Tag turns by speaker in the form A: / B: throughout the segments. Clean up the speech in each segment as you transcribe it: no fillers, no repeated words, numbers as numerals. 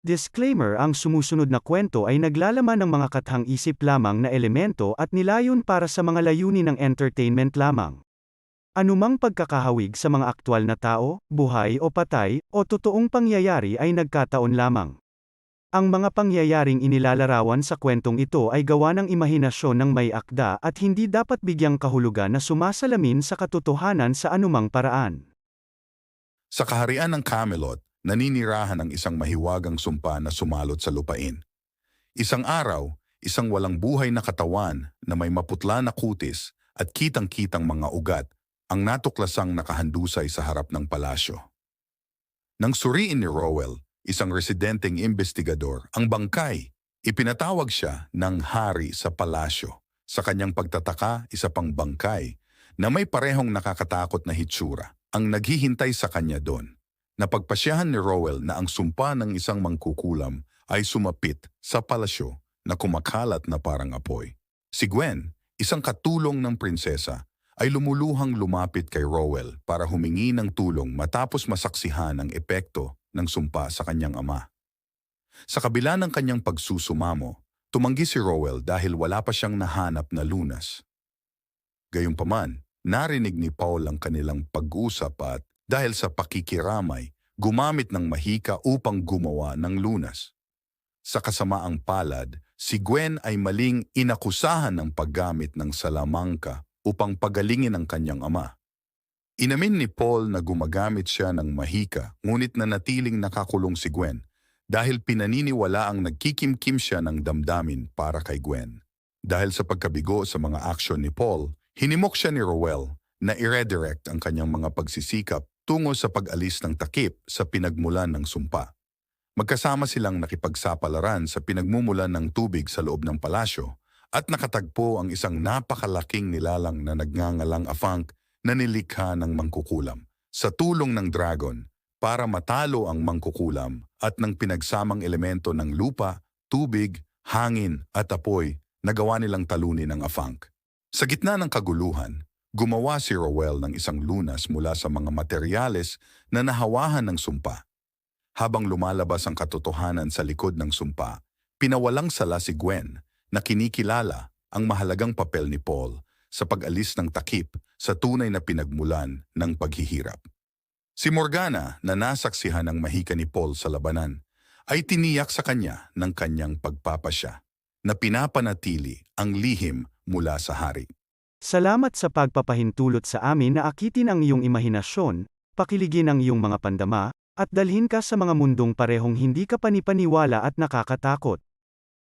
A: Disclaimer: ang sumusunod na kwento ay naglalaman ng mga kathang-isip lamang na elemento at nilayon para sa mga layunin ng entertainment lamang. Anumang pagkakahawig sa mga aktwal na tao, buhay o patay, o totoong pangyayari ay nagkataon lamang. Ang mga pangyayaring inilalarawan sa kwentong ito ay gawa ng imahinasyon ng may akda at hindi dapat bigyang kahulugan na sumasalamin sa katotohanan sa anumang paraan.
B: Sa kaharian ng Camelot, naninirahan ang isang mahiwagang sumpa na sumalot sa lupain. Isang araw, isang walang buhay na katawan na may maputla na kutis at kitang-kitang mga ugat ang natuklasang nakahandusay sa harap ng palasyo. Nang suriin ni Rowell, isang residenteng investigador, ang bangkay, ipinatawag siya ng hari sa palasyo. Sa kanyang pagtataka, isa pang bangkay na may parehong nakakatakot na hitsura ang naghihintay sa kanya doon. Napagpasyahan ni Rowell na ang sumpa ng isang mangkukulam ay sumapit sa palasyo na kumakalat na parang apoy. Si Gwen, isang katulong ng prinsesa, ay lumuluhang lumapit kay Rowell para humingi ng tulong matapos masaksihan ang epekto ng sumpa sa kanyang ama. Sa kabila ng kanyang pagsusumamo, tumanggi si Rowell dahil wala pa siyang nahanap na lunas. Gayunpaman, narinig ni Paul ang kanilang pag-usap at dahil sa pakikiramay, gumamit ng mahika upang gumawa ng lunas. Sa kasamaang palad, si Gwen ay maling inakusahan ng paggamit ng salamangka upang pagalingin ang kanyang ama. Inamin ni Paul na gumagamit siya ng mahika ngunit nanatiling nakakulong si Gwen dahil pinaniniwala ang nagkikimkim siya ng damdamin para kay Gwen. Dahil sa pagkabigo sa mga aksyon ni Paul, hinimok siya ni Rowell na i-redirect ang kanyang mga pagsisikap tungo sa pag-alis ng takip sa pinagmulan ng sumpa. Magkasama silang nakipagsapalaran sa pinagmumulan ng tubig sa loob ng palasyo at nakatagpo ang isang napakalaking nilalang na nagngangalang Afank na nilikha ng mangkukulam sa tulong ng dragon para matalo ang mangkukulam at ng pinagsamang elemento ng lupa, tubig, hangin at apoy na gawa nilang talunin ng Afank. Sa gitna ng kaguluhan, gumawa si Rowell ng isang lunas mula sa mga materyales na nahawahan ng sumpa. Habang lumalabas ang katotohanan sa likod ng sumpa, pinawalang sala si Gwen na kinikilala ang mahalagang papel ni Paul sa pag-alis ng takip sa tunay na pinagmulan ng paghihirap. Si Morgana na nasaksihan ng mahika ni Paul sa labanan ay tiniyak sa kanya ng kanyang pagpapasya na pinapanatili ang lihim mula sa hari.
A: Salamat sa pagpapahintulot sa amin na akitin ang iyong imahinasyon, pakiligin ang iyong mga pandama, at dalhin ka sa mga mundong parehong hindi ka panipaniwala at nakakatakot.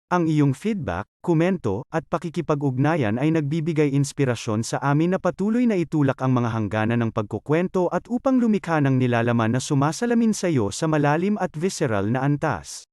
A: Ang iyong feedback, komento, at pakikipag-ugnayan ay nagbibigay inspirasyon sa amin na patuloy na itulak ang mga hangganan ng pagkukwento at upang lumikha ng nilalaman na sumasalamin sa iyo sa malalim at visceral na antas.